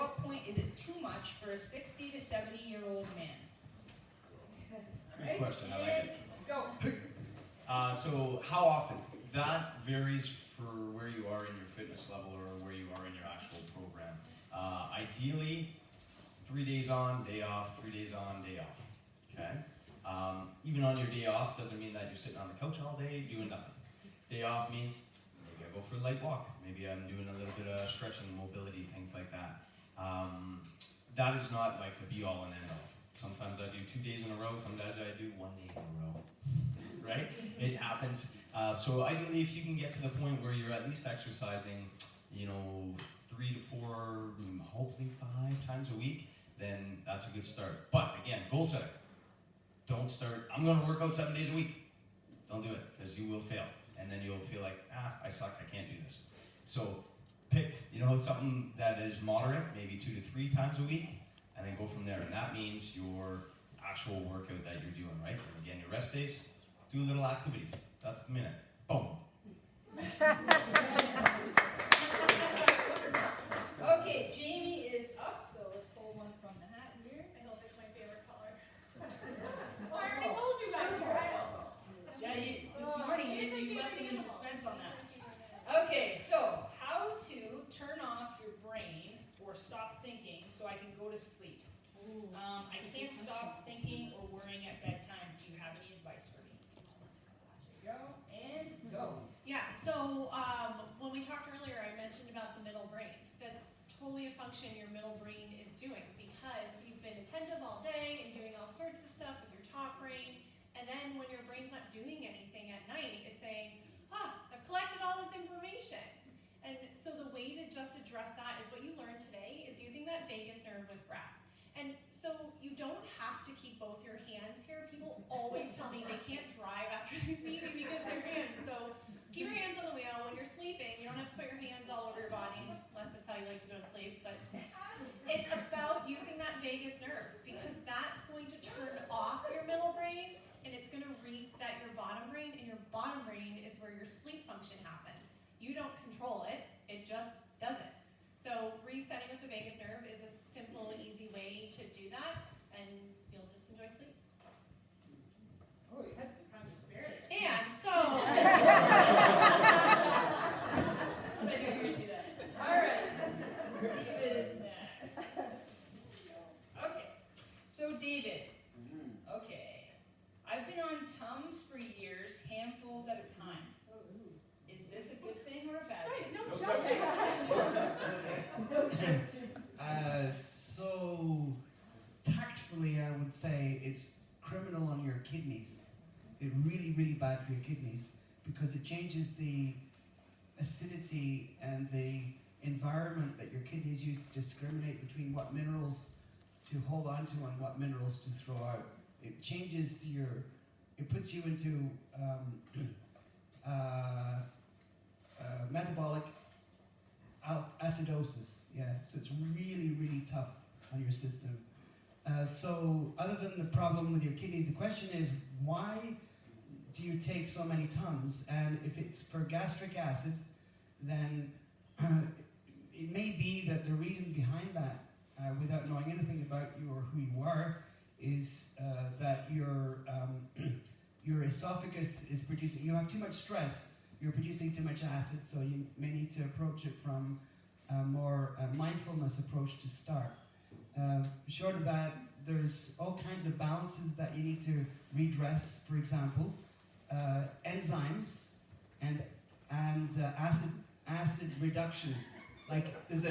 what point is it too much for a 60 to 70-year-old man? Good question, I like it. Go. So how often? That varies for where you are in your fitness level or where you are in your actual program. Ideally, 3 days on, day off, 3 days on, day off. Okay? Even on your day off doesn't mean that you're sitting on the couch all day doing nothing. Day off means maybe I go for a light walk. Maybe I'm doing a little bit of stretching, mobility, things like that. That is not like the be-all and end-all. Sometimes I do 2 days in a row, sometimes I do 1 day in a row. Right? It happens. So ideally, if you can get to the point where you're at least exercising, 3 to 4, hopefully 5 times a week, then that's a good start. But again, goal setting. Don't start, I'm going to work out 7 days a week. Don't do it, because you will fail. And then you'll feel like, I suck, I can't do this. So pick, something that is moderate, maybe 2 to 3 times a week, and then go from there. And that means your actual workout that you're doing, right? And again, your rest days, do a little activity. That's the minute. Boom. Okay, Jamie is up, so let's pull one from the hat here. I hope it's my favorite color. Oh, I already told you guys. Yeah, this morning you left me in suspense on that. Okay, so how to turn off your brain or stop thinking so I can go to sleep. I can't stop thinking or worrying at bedtime. Do you have any advice for me? Go and go. Yeah, so when we talked earlier, I mentioned about the middle brain. That's totally a function your middle brain is doing because you've been attentive all day and doing all sorts of stuff with your top brain, and then when your brain's not doing anything at night, it's saying, I've collected all this information. And so the way to just address that is what you learned today is using that vagus nerve with breath. And so you don't have to keep both your hands here. People always tell me they can't drive after they see me because their hands. So keep your hands on the wheel. When you're sleeping, you don't have to put your hands all over your body, unless that's how you like to go to sleep. But it's about using that vagus nerve because that's going to turn off your middle brain and it's going to reset your bottom brain. And your bottom brain is where your sleep function happens. You don't control it. It just does it. So resetting with the vagus nerve is a simple, easy way to do that, and you'll just enjoy sleep. Oh, you had some time to spare there. And so... I knew you were going to do that. All right. David is next. Okay. So, David. Okay. I've been on Tums for years, handfuls at a time. Is this a good thing or a bad thing? No judging. So tactfully, I would say it's criminal on your kidneys. It's really, really bad for your kidneys because it changes the acidity and the environment that your kidneys use to discriminate between what minerals to hold on to and what minerals to throw out. It changes it puts you into metabolic acidosis, so it's really, really tough on your system. So other than the problem with your kidneys, the question is, why do you take so many Tums? And if it's for gastric acid, then it may be that the reason behind that, without knowing anything about you or who you are, is that your esophagus is producing, you have too much stress, you're producing too much acid, so you may need to approach it from a more mindfulness approach to start. Short of that, there's all kinds of balances that you need to redress, for example, enzymes and acid reduction. Like there's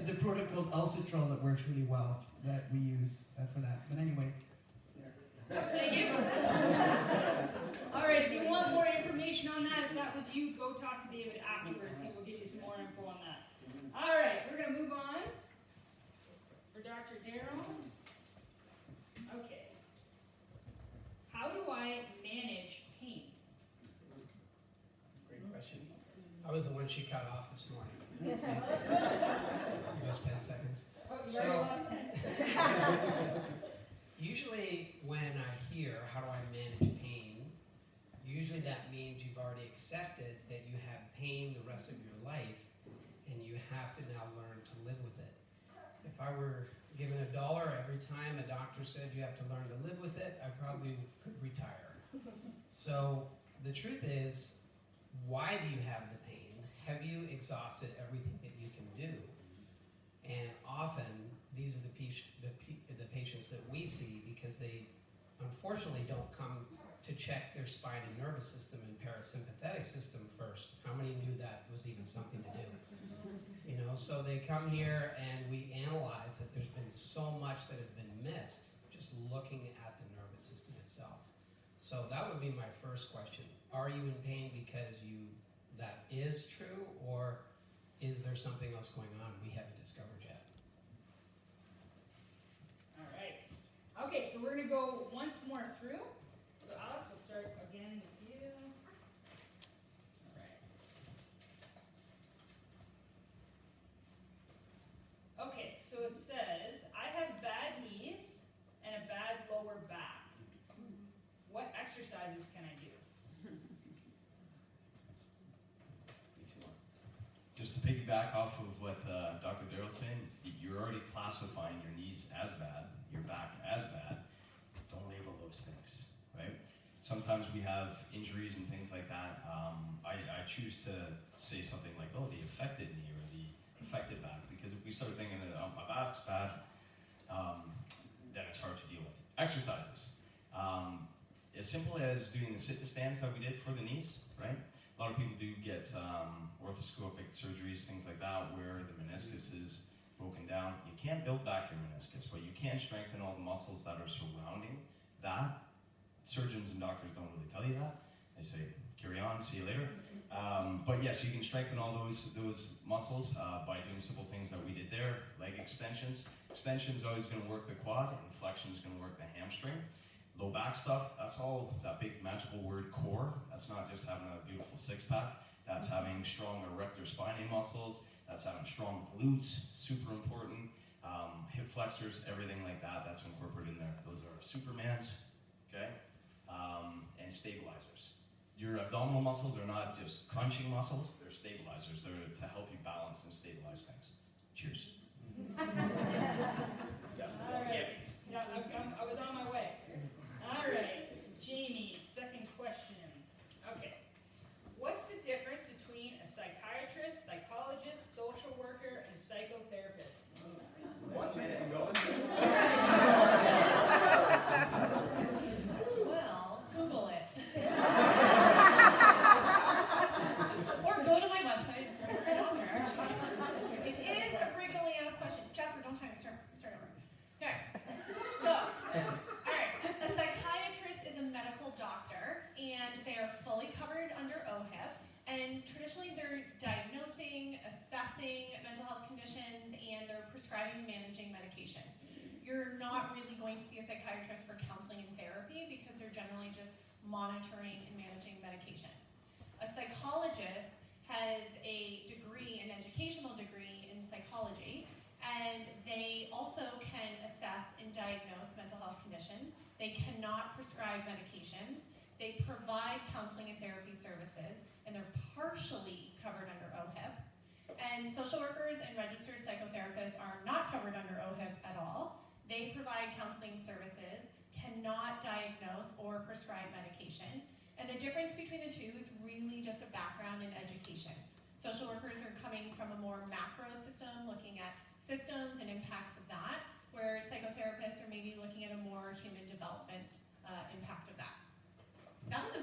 a product called Ulcitrol that works really well that we use for that. But anyway. Thank you. All right, if you want more information on that, if that was you, go talk to David afterwards. He will give you some more info on that. All right, we're going to move on for Dr. Darrow. Okay. How do I manage pain? Great question. I was the one she cut off this morning. Give us 10 seconds. Oh, you already lost 10. Usually when I hear, how do I manage pain, usually that means you've already accepted that you have pain the rest of your life and you have to now learn to live with it. I were given $1 every time a doctor said you have to learn to live with it, I probably could retire. So the truth is, why do you have the pain? Have you exhausted everything that you can do? And often, these are the patients that we see because they unfortunately don't come to check their spine and nervous system and parasympathetic system first. How many knew that was even something to do? You know, so they come here and we analyze that there's been so much that has been missed just looking at the nervous system itself. So that would be my first question. Are you in pain because that is true, or is there something else going on we haven't discovered yet? All right. Okay, so we're going to go once more through. So Alex, we'll start again with you. All right. Okay, so it says, I have bad knees and a bad lower back. What exercises can I do? Just to piggyback off of what Dr. Daryl's saying, you're already classifying your knees as bad, your back as bad. Don't label those things, right? Sometimes we have injuries and things like that. I choose to say something like, oh, the affected knee or the affected back, because if we start thinking that my back's bad, then it's hard to deal with. Exercises. As simple as doing the sit-to-stands that we did for the knees, right? A lot of people do get orthoscopic surgeries, things like that, where the meniscus is broken down. You can't build back your meniscus, but you can strengthen all the muscles that are surrounding that. Surgeons and doctors don't really tell you that. They say, carry on, see you later. But yes, you can strengthen all those muscles by doing simple things that we did there. Leg extensions. Extension is always going to work the quad, and flexion is going to work the hamstring. Low back stuff, that's all that big magical word core. That's not just having a beautiful six-pack. That's having strong erector spinae muscles. That's having strong glutes, super important. Hip flexors, everything like that, that's incorporated in there. Those are Supermans, okay? And stabilizers. Your abdominal muscles are not just crunching muscles, they're stabilizers. They're to help you balance and stabilize things. Cheers. All right. Yeah, I was on my way. All right, Jamie, second question. Okay. What's the difference between a psychiatrist, psychologist, social worker, and psychotherapist? 1 minute and going. Well, Google it. Or go to my website. It's right on there, actually. It is a frequently asked question. Jasper, don't time. Start over. Okay. So, all right. A psychiatrist is a medical doctor, and they are fully covered under OHIP. And traditionally, they're diagnosing, assessing mental health conditions, and they're prescribing and managing medication. You're not really going to see a psychiatrist for counseling and therapy because they're generally just monitoring and managing medication. A psychologist has a degree, an educational degree in psychology, and they also can assess and diagnose mental health conditions. They cannot prescribe medications. They provide counseling and therapy services, and they're partially covered under OHIP. And social workers and registered psychotherapists are not covered under OHIP at all. They provide counseling services, cannot diagnose or prescribe medication. And the difference between the two is really just a background in education. Social workers are coming from a more macro system, looking at systems and impacts of that, where psychotherapists are maybe looking at a more human development impact of that. That was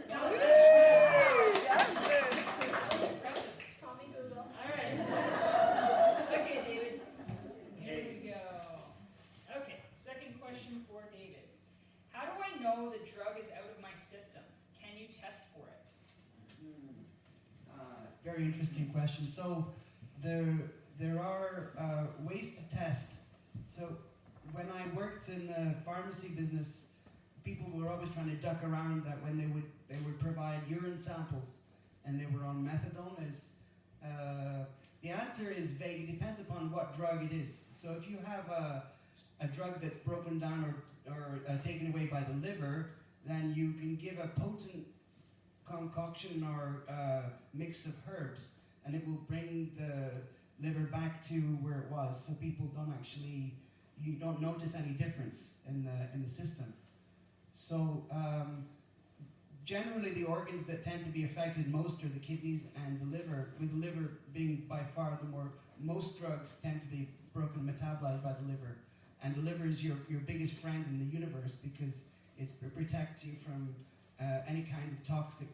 All right. Okay, David. Here we go. Okay, second question for David. How do I know the drug is out of my system? Can you test for it? Very interesting question. So there are ways to test. So when I worked in the pharmacy business, people were always trying to duck around that when they would provide urine samples and they were on methadone. The answer is vague. It depends upon what drug it is. So if you have a drug that's broken down or taken away by the liver, then you can give a potent concoction or mix of herbs, and it will bring liver back to where it was, so people don't actually, you don't notice any difference in the system. So generally the organs that tend to be affected most are the kidneys and the liver, with the liver being by far the more, most drugs tend to be broken and metabolized by the liver. And the liver is your biggest friend in the universe because it protects you from any kinds of toxic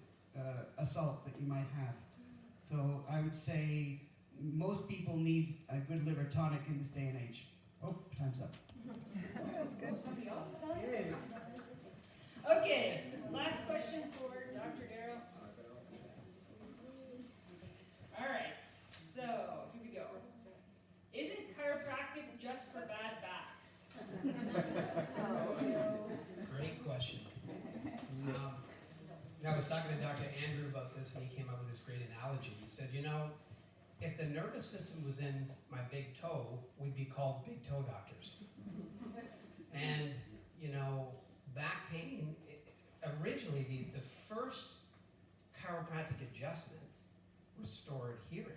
assault that you might have. So I would say most people need a good liver tonic in this day and age. Oh, time's up. That's good. Somebody else is done? Okay, last question for Dr. Darrow. All right, so here we go. Isn't chiropractic just for bad backs? Great question. I was talking to Dr. Andrew about this, and he came up with this great analogy. He said, you know, if the nervous system was in my big toe, we'd be called big toe doctors. And, you know, back pain, originally the first chiropractic adjustment restored hearing.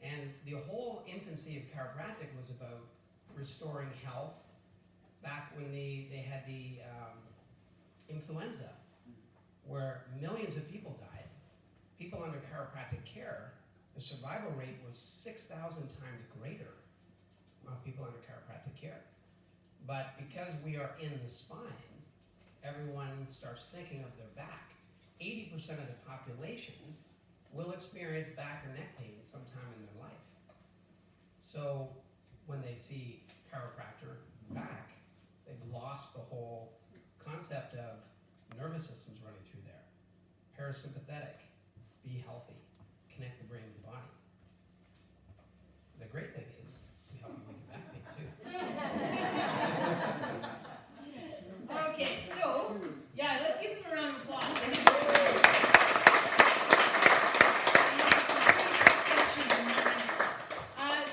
And the whole infancy of chiropractic was about restoring health back when they had the influenza, where millions of people died. People under chiropractic care, the survival rate was 6,000 times greater of people under chiropractic care. But because we are in the spine, everyone starts thinking of their back. 80% of the population will experience back or neck pain sometime in their life. So when they see chiropractor back, they've lost the whole concept of nervous systems running through there. Parasympathetic, be healthy, connect the brain and the body. The great thing is, we help you with your back pain too. Okay, so, yeah, let's give them a round of applause.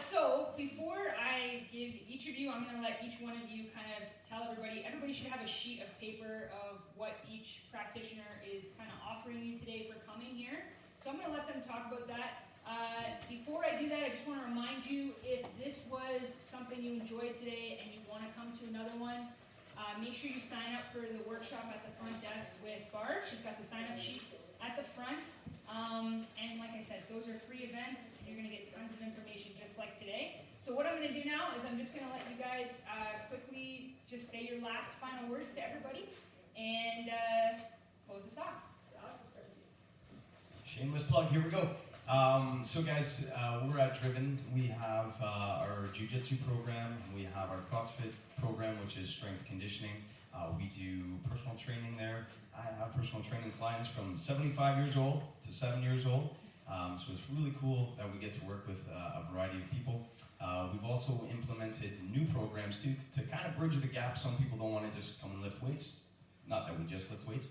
So, before I give each of you, I'm going to let each one of you kind of tell everybody should have a sheet of paper of what each practitioner is kind of offering you today for coming here. So I'm going to let them talk about that. Before I do that, I just want to remind you, if this was something you enjoyed today and you want to come to another one, make sure you sign up for the workshop at the front desk with Barb. She's got the sign-up sheet at the front. And like I said, those are free events. You're going to get tons of information just like today. So what I'm going to do now is I'm just going to let you guys quickly just say your last final words to everybody and close this off. Shameless plug, here we go. So guys, we're at Driven. We have our Jiu-Jitsu program, we have our CrossFit program, which is strength conditioning. We do personal training there. I have personal training clients from 75 years old to 7 years old. So it's really cool that we get to work with a variety of people. We've also implemented new programs too, to kind of bridge the gap. Some people don't want to just come and lift weights. Not that we just lift weights,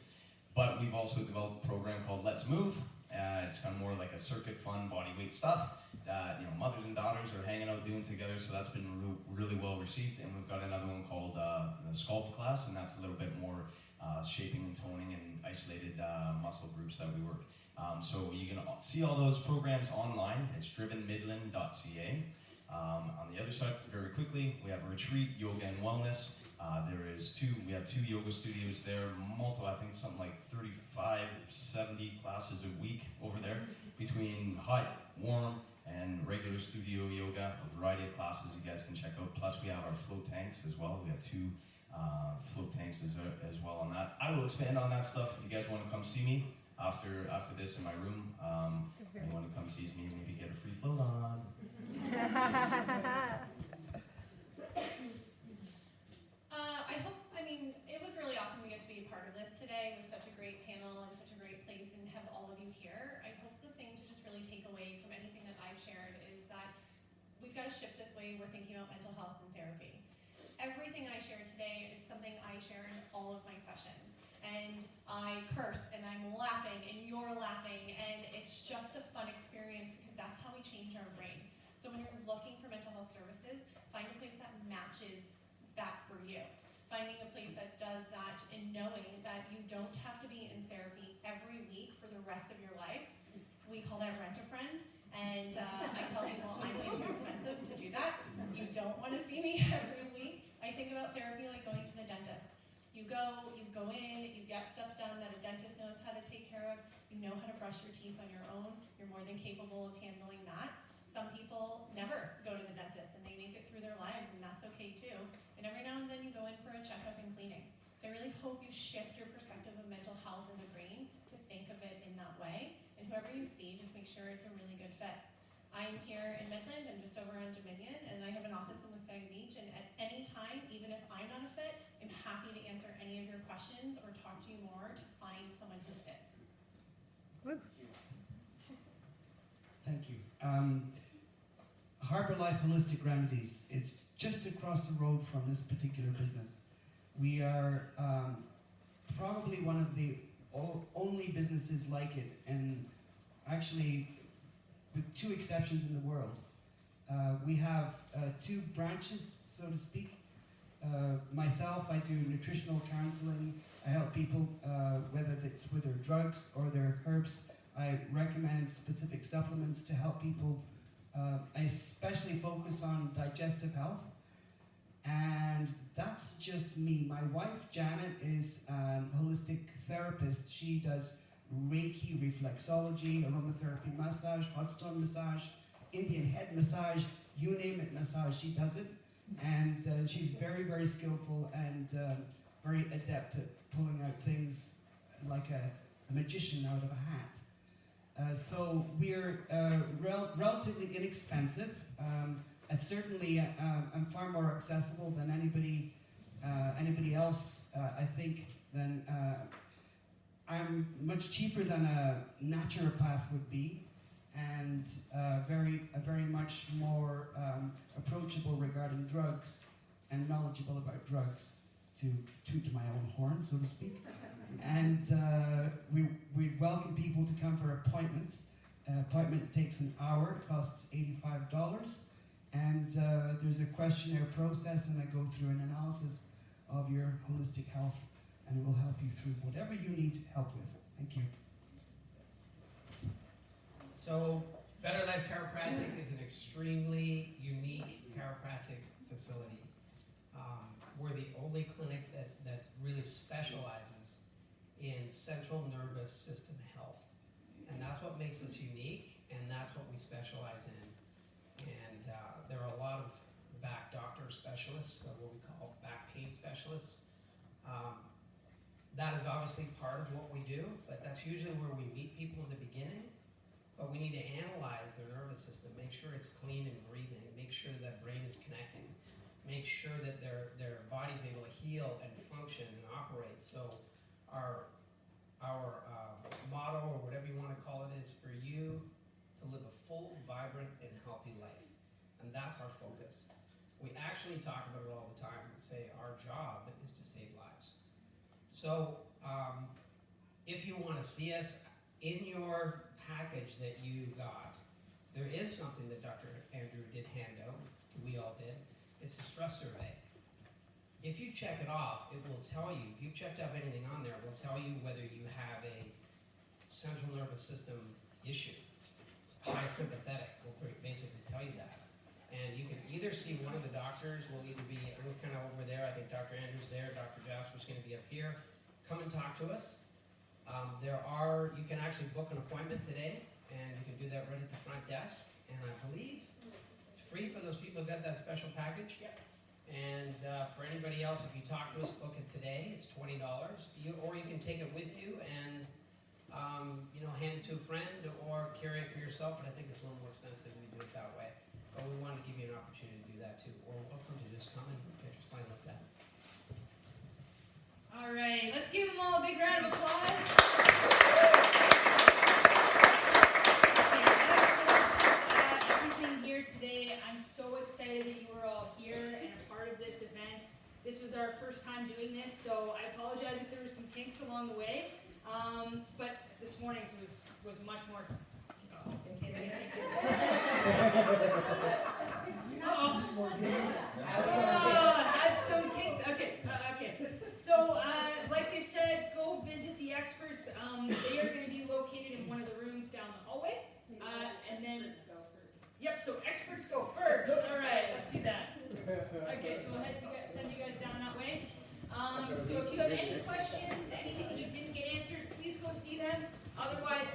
but we've also developed a program called Let's Move. It's kind of more like a circuit fun body weight stuff that mothers and daughters are hanging out doing together. So that's been really well received. And we've got another one called the Sculpt class, and that's a little bit more shaping and toning and isolated muscle groups that we work. So you can see all those programs online. It's drivenmidland.ca. On the other side, very quickly, we have a retreat, yoga and wellness. We have two yoga studios there, I think something like 35, 70 classes a week over there, between hot, warm, and regular studio yoga, a variety of classes you guys can check out. Plus we have our float tanks as well. We have two float tanks as well on that. I will expand on that stuff if you guys want to come see me after this in my room. Anyone who comes sees me, maybe get a free float on. It was really awesome to get to be a part of this today. It was such a great panel and such a great place and have all of you here. I hope the thing to just really take away from anything that I've shared is that we've got to shift this way we're thinking about mental health and therapy. Everything I shared today is something I share in all of my sessions. And I curse and I'm laughing and you're laughing and it's just a fun experience because that's how we change our brain. So when you're looking for mental health services, find a place that matches that for you. Finding a place that does that and knowing that you don't have to be in therapy every week for the rest of your lives. We call that rent a friend. And I tell people I'm way too expensive to do that. You don't want to see me every week. I think about therapy like going to the dentist. You go in, you get stuff done that a dentist knows how to take care of. You know how to brush your teeth on your own. You're more than capable of handling that. Some people never go to the dentist and they make it through their lives, and that's okay too. And every now and then you go in for a checkup and cleaning. So I really hope you shift your perspective of mental health and the brain to think of it in that way. And whoever you see, just make sure it's a really good fit. I'm here in Midland and just over on Dominion, and I have an office in Wasaga Beach, and at any time, even if I'm not a fit, I'm happy to answer any of your questions or talk to you more to find someone who is. Thank you. Harbor Life Holistic Remedies is just across the road from this particular business. We are probably one of the only businesses like it, and actually with 2 exceptions in the world. We have 2 branches, so to speak. Myself, I do nutritional counseling. I help people, whether it's with their drugs or their herbs. I recommend specific supplements to help people. I especially focus on digestive health. And that's just me. My wife, Janet, is a holistic therapist. She does Reiki, reflexology, aromatherapy massage, hot stone massage, Indian head massage, you name it massage, she does it. And she's very, very skillful and very adept at pulling out things like a magician out of a hat. So we're relatively inexpensive. Certainly, I'm far more accessible than anybody else. I think than I'm much cheaper than a naturopath would be, and very much more approachable regarding drugs and knowledgeable about drugs, to toot my own horn, so to speak. And we welcome people to come for appointments. Appointment takes an hour, it costs $85. And there's a questionnaire process, and I go through an analysis of your holistic health, and it will help you through whatever you need help with. Thank you. So, Better Life Chiropractic is an extremely unique chiropractic facility. We're the only clinic that really specializes in central nervous system health. And that's what makes us unique, and that's what we specialize in. And there are a lot of back doctor specialists, or what we call back pain specialists. That is obviously part of what we do, but that's usually where we meet people in the beginning. But we need to analyze their nervous system, make sure it's clean and breathing, make sure that brain is connecting, make sure that their body's able to heal and function and operate. So our motto, or whatever you want to call it, is for you to live a full, vibrant, and healthy life. And that's our focus. We actually talk about it all the time. We say our job is to save lives. So if you want to see us, in your package that you got, there is something that Dr. Andrew did hand out, we all did. It's the stress survey. If you check it off, it will tell you, if you've checked off anything on there, it will tell you whether you have a central nervous system issue. It's high sympathetic will basically tell you that. And you can either see one of the doctors, will either be, we're kind of over there, I think Dr. Andrew's there, Dr. Jasper's going to be up here. Come and talk to us. You can actually book an appointment today, and you can do that right at the front desk. And I believe it's free for those people who got that special package. Yep. And for anybody else, if you talk to us, book it today. It's $20. Or you can take it with you and hand it to a friend or carry it for yourself. But I think it's a little more expensive when you do it that way. But we want to give you an opportunity to do that too. Or welcome to just come and get your spine looked at. All right, let's give them all a big round of applause. Everything here today. I'm so excited that you were all here and a part of this event. This was our first time doing this, so I apologize if there were some kinks along the way. But this morning's was much more. Oh, in case had some kinks. Okay. So, like I said, go visit the experts. They are going to be located in one of the rooms down the hallway. And then So if you have any questions, anything that you didn't get answered, please go see them. Otherwise,